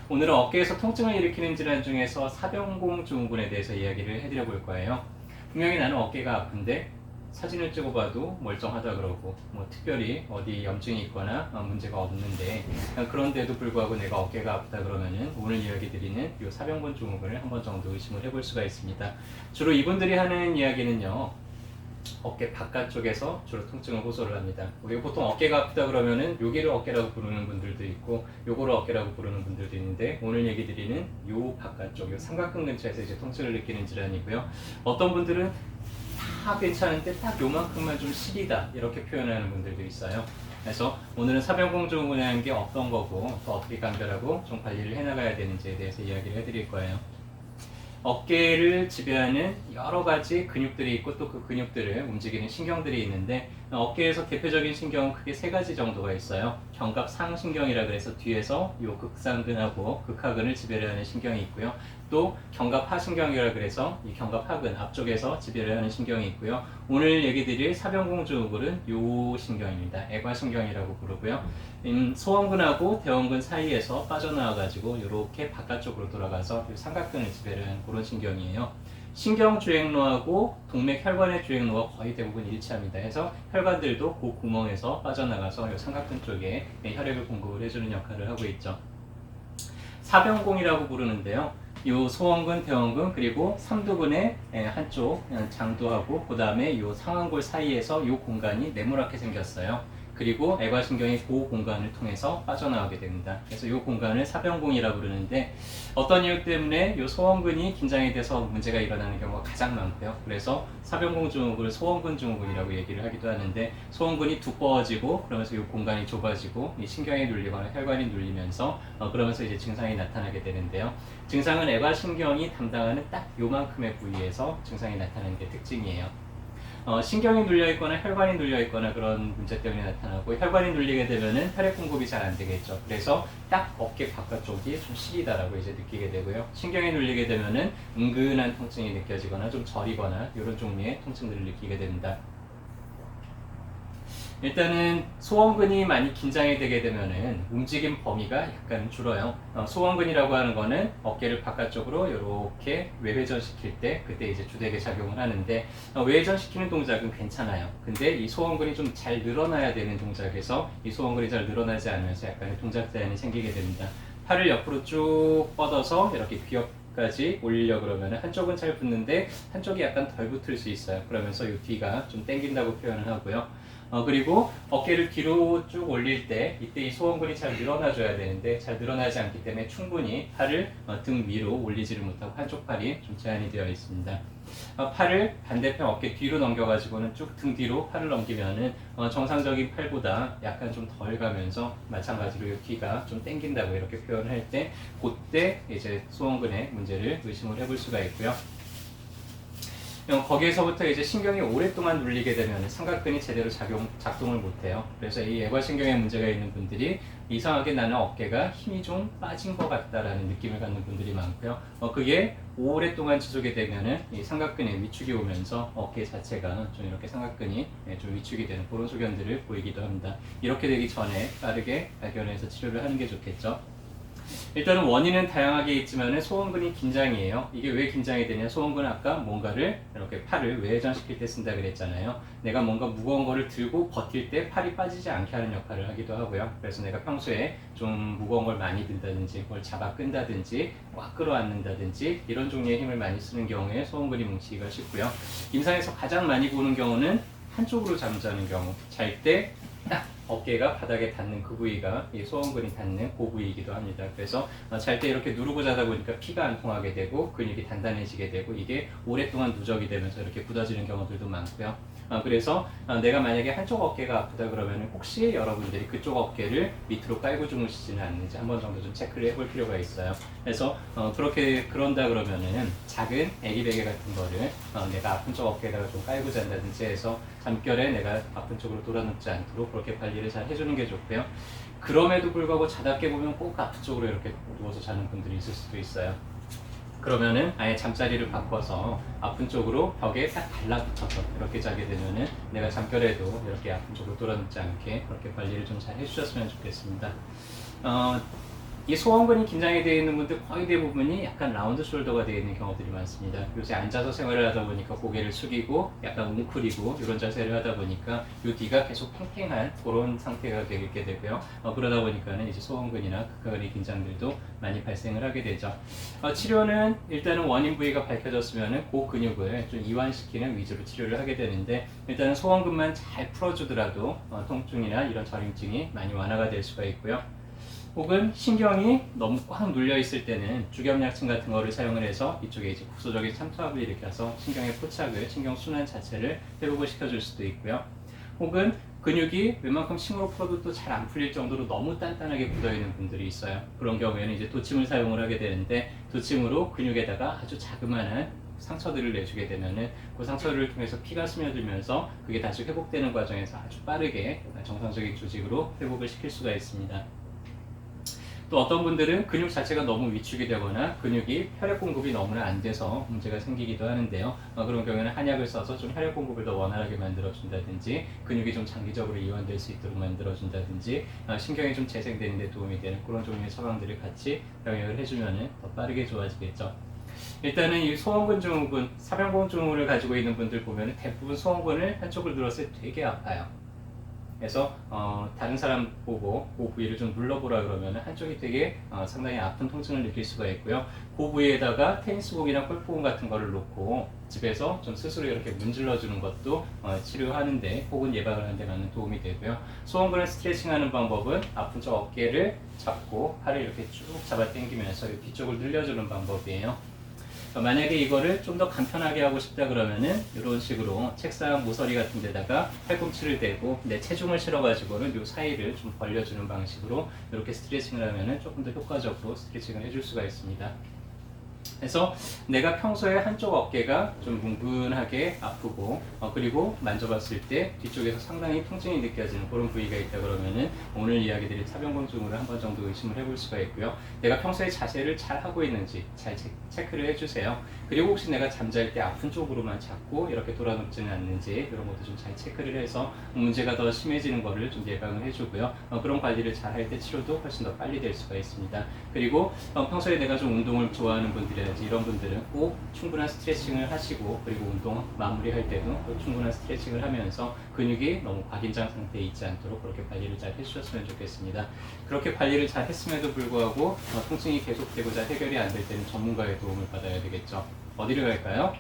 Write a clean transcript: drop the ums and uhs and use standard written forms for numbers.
오늘은 어깨에서 통증을 일으키는 질환 중에서 사병공 증후군에 대해서 이야기를 해드려 볼 거예요. 분명히 나는 어깨가 아픈데 사진을 찍어봐도 멀쩡하다 그러고 뭐 특별히 어디 염증이 있거나 문제가 없는데 그런데도 불구하고 내가 어깨가 아프다 그러면은 오늘 이야기 드리는 이 사병공 증후군을 한 번 정도 의심을 해볼 수가 있습니다. 주로 이분들이 하는 이야기는요, 어깨 바깥쪽에서 주로 통증을 호소를 합니다. 우리가 보통 어깨가 아프다 그러면은 여기를 어깨라고 부르는 분들도 있고 요거를 어깨라고 부르는 분들도 있는데, 오늘 얘기 드리는 요 바깥쪽, 요 삼각근 근처에서 이제 통증을 느끼는 질환이고요. 어떤 분들은 다 괜찮은데 딱 요만큼만 좀 시리다 이렇게 표현하는 분들도 있어요. 그래서 오늘은 사병공 증후군이라는 게 어떤 거고 또 어떻게 감별하고 좀 관리를 해나가야 되는지에 대해서 이야기를 해드릴 거예요. 어깨를 지배하는 여러 가지 근육들이 있고 또 그 근육들을 움직이는 신경들이 있는데, 어깨에서 대표적인 신경은 크게 세 가지 정도가 있어요. 견갑상신경이라 그래서 뒤에서 요 극상근하고 극하근을 지배를 하는 신경이 있고요. 또 견갑하신경이라 그래서 이 견갑하근 앞쪽에서 지배를 하는 신경이 있고요. 오늘 얘기 드릴 사병공 증후군은 요 신경입니다. 애과신경이라고 부르고요. 소원근하고 대원근 사이에서 빠져나와 가지고 이렇게 바깥쪽으로 돌아가서 삼각근을 지배를 하는 그런 신경이에요. 신경 주행로하고 동맥 혈관의 주행로가 거의 대부분 일치합니다. 해서 혈관들도 그 구멍에서 빠져나가서 이 삼각근 쪽에 혈액을 공급을 해주는 역할을 하고 있죠. 사병공이라고 부르는데요. 이 소원근, 대원근, 그리고 삼두근의 한쪽 장두하고 그 다음에 이 상완골 사이에서 이 공간이 네모나게 생겼어요. 그리고 애과신경이 그 공간을 통해서 빠져나오게 됩니다. 그래서 이 공간을 사병공이라고 부르는데, 어떤 이유 때문에 이 소원근이 긴장이 돼서 문제가 일어나는 경우가 가장 많고요. 그래서 사병공 증후군을 소원근 증후군이라고 얘기를 하기도 하는데, 소원근이 두꺼워지고 그러면서 이 공간이 좁아지고 이 신경이 눌리거나 혈관이 눌리면서 그러면서 이제 증상이 나타나게 되는데요. 증상은 애과신경이 담당하는 딱 요만큼의 부위에서 증상이 나타나는 게 특징이에요. 신경이 눌려있거나 혈관이 눌려있거나 그런 문제 때문에 나타나고, 혈관이 눌리게 되면은 혈액 공급이 잘 안 되겠죠. 그래서 딱 어깨 바깥쪽이 좀 시리다라고 이제 느끼게 되고요. 신경이 눌리게 되면은 은근한 통증이 느껴지거나 좀 저리거나 이런 종류의 통증들을 느끼게 됩니다. 일단은 소원근이 많이 긴장이 되게 되면은 움직임 범위가 약간 줄어요. 소원근이라고 하는 거는 어깨를 바깥쪽으로 이렇게 외회전시킬 때 그때 이제 주되게 작용을 하는데, 외회전시키는 동작은 괜찮아요. 근데 이 소원근이 좀 잘 늘어나야 되는 동작에서 이 소원근이 잘 늘어나지 않으면서 약간의 동작 제한이 생기게 됩니다. 팔을 옆으로 쭉 뻗어서 이렇게 귀엽까지 올리려 그러면 한쪽은 잘 붙는데 한쪽이 약간 덜 붙을 수 있어요. 그러면서 이 뒤가 좀 당긴다고 표현을 하고요. 그리고 어깨를 뒤로 쭉 올릴 때 이때 이 소원근이 잘 늘어나줘야 되는데 잘 늘어나지 않기 때문에 충분히 팔을 등 위로 올리지를 못하고 한쪽 팔이 좀 제한이 되어 있습니다. 팔을 반대편 어깨 뒤로 넘겨가지고는 쭉 등 뒤로 팔을 넘기면은 정상적인 팔보다 약간 좀 덜 가면서 마찬가지로 이 뒤가 좀 당긴다고 이렇게 표현을 할 때, 그때 이제 소원근의 문제를 의심을 해볼 수가 있고요. 거기에서부터 이제 신경이 오랫동안 눌리게 되면 삼각근이 제대로 작동을 못해요. 그래서 이 애과신경에 문제가 있는 분들이 이상하게 나는 어깨가 힘이 좀 빠진 것 같다라는 느낌을 갖는 분들이 많고요. 그게 오랫동안 지속이 되면은 이 삼각근에 위축이 오면서 어깨 자체가 좀 이렇게 삼각근이 좀 위축이 되는 그런 소견들을 보이기도 합니다. 이렇게 되기 전에 빠르게 발견해서 치료를 하는 게 좋겠죠. 일단은 원인은 다양하게 있지만 소원근이 긴장이에요. 이게 왜 긴장이 되냐? 소원근은 아까 뭔가를 이렇게 팔을 외회전시킬 때 쓴다 그랬잖아요. 내가 뭔가 무거운 거를 들고 버틸 때 팔이 빠지지 않게 하는 역할을 하기도 하고요. 그래서 내가 평소에 좀 무거운 걸 많이 든다든지 뭘 잡아 끈다든지 꽉 끌어안는다든지 이런 종류의 힘을 많이 쓰는 경우에 소원근이 뭉치기가 쉽고요. 임상에서 가장 많이 보는 경우는 한쪽으로 잠자는 경우, 잘 때 딱 어깨가 바닥에 닿는 그 부위가 이 소원근이 닿는 그 부위이기도 합니다. 그래서 잘 때 이렇게 누르고 자다 보니까 피가 안 통하게 되고 근육이 단단해지게 되고 이게 오랫동안 누적이 되면서 이렇게 굳어지는 경우들도 많고요. 그래서 내가 만약에 한쪽 어깨가 아프다 그러면 혹시 여러분들이 그쪽 어깨를 밑으로 깔고 주무시지는 않는지 한 번 정도 좀 체크를 해볼 필요가 있어요. 그래서 그런다 그러면은 작은 애기 베개 같은 거를 내가 아픈 쪽 어깨에다가 좀 깔고 잔다든지 해서 잠결에 내가 아픈 쪽으로 돌아눕지 않도록 그렇게 관리를 잘 해주는 게 좋고요. 그럼에도 불구하고 자다 깨보면 꼭 아픈 쪽으로 이렇게 누워서 자는 분들이 있을 수도 있어요. 그러면은 아예 잠자리를 바꿔서 아픈 쪽으로 벽에 딱 달라붙어서 이렇게 자게 되면은 내가 잠결에도 이렇게 아픈 쪽으로 돌아눕지 않게 그렇게 관리를 좀 잘 해주셨으면 좋겠습니다. 이 소원근이 긴장이 되어 있는 분들 거의 대부분이 약간 라운드 숄더가 되어 있는 경우들이 많습니다. 요새 앉아서 생활을 하다 보니까 고개를 숙이고 약간 웅크리고 이런 자세를 하다 보니까 이 뒤가 계속 팽팽한 그런 상태가 되게 되고요. 그러다 보니까는 이제 소원근이나 극하근의 긴장들도 많이 발생을 하게 되죠. 치료는 일단은 원인 부위가 밝혀졌으면은 그 근육을 좀 이완시키는 위주로 치료를 하게 되는데, 일단은 소원근만 잘 풀어주더라도 통증이나 이런 저림증이 많이 완화가 될 수가 있고요. 혹은 신경이 너무 꽉 눌려 있을 때는 주겸약침 같은 거를 사용을 해서 이쪽에 이제 국소적인 참투압을 일으켜서 신경의 포착을, 신경 순환 자체를 회복을 시켜줄 수도 있고요. 혹은 근육이 웬만큼 힘으로 풀어도 또 잘 안 풀릴 정도로 너무 단단하게 굳어 있는 분들이 있어요. 그런 경우에는 이제 도침을 사용을 하게 되는데, 도침으로 근육에다가 아주 자그마한 상처들을 내주게 되면은 그 상처를 통해서 피가 스며들면서 그게 다시 회복되는 과정에서 아주 빠르게 정상적인 조직으로 회복을 시킬 수가 있습니다. 또 어떤 분들은 근육 자체가 너무 위축이 되거나 근육이 혈액 공급이 너무나 안 돼서 문제가 생기기도 하는데요. 그런 경우에는 한약을 써서 좀 혈액 공급을 더 원활하게 만들어준다든지, 근육이 좀 장기적으로 이완될 수 있도록 만들어준다든지, 신경이 좀 재생되는 데 도움이 되는 그런 종류의 처방들을 같이 병역을 해주면 더 빠르게 좋아지겠죠. 일단은 이 소원근 증후군, 사병권 증후군을 가지고 있는 분들 보면 대부분 소원근을 한쪽을 들었을 때 되게 아파요. 그래서 다른 사람 보고 그 부위를 좀 눌러보라 그러면 한쪽이 되게 상당히 아픈 통증을 느낄 수가 있고요. 그 부위에다가 테니스공이나 골프공 같은 거를 놓고 집에서 좀 스스로 이렇게 문질러 주는 것도 치료하는데 혹은 예방을 하는 데 많은 도움이 되고요. 소원근을 스트레칭하는 방법은 아픈 쪽 어깨를 잡고 팔을 이렇게 쭉 잡아 당기면서 뒤쪽을 늘려주는 방법이에요. 만약에 이거를 좀 더 간편하게 하고 싶다 그러면은 이런 식으로 책상 모서리 같은 데다가 팔꿈치를 대고 내 체중을 실어가지고는 이 사이를 좀 벌려주는 방식으로 이렇게 스트레칭을 하면은 조금 더 효과적으로 스트레칭을 해줄 수가 있습니다. 그래서 내가 평소에 한쪽 어깨가 좀 뭉근하게 아프고 그리고 만져봤을 때 뒤쪽에서 상당히 통증이 느껴지는 그런 부위가 있다 그러면은 오늘 이야기드릴 사병권 증후를 한 번 정도 의심을 해볼 수가 있고요. 내가 평소에 자세를 잘 하고 있는지 잘 체크를 해주세요. 그리고 혹시 내가 잠잘 때 아픈 쪽으로만 자꾸 이렇게 돌아눕지는 않는지 이런 것도 좀 잘 체크를 해서 문제가 더 심해지는 거를 좀 예방을 해주고요. 그런 관리를 잘 할 때 치료도 훨씬 더 빨리 될 수가 있습니다. 그리고 평소에 내가 좀 운동을 좋아하는 분들이라든지 이런 분들은 꼭 충분한 스트레칭을 하시고, 그리고 운동 마무리할 때도 또 충분한 스트레칭을 하면서 근육이 너무 과긴장 상태에 있지 않도록 그렇게 관리를 잘 해주셨으면 좋겠습니다. 그렇게 관리를 잘 했음에도 불구하고 통증이 계속되고 잘 해결이 안 될 때는 전문가의 도움을 받아야 되겠죠. 어디를 갈까요?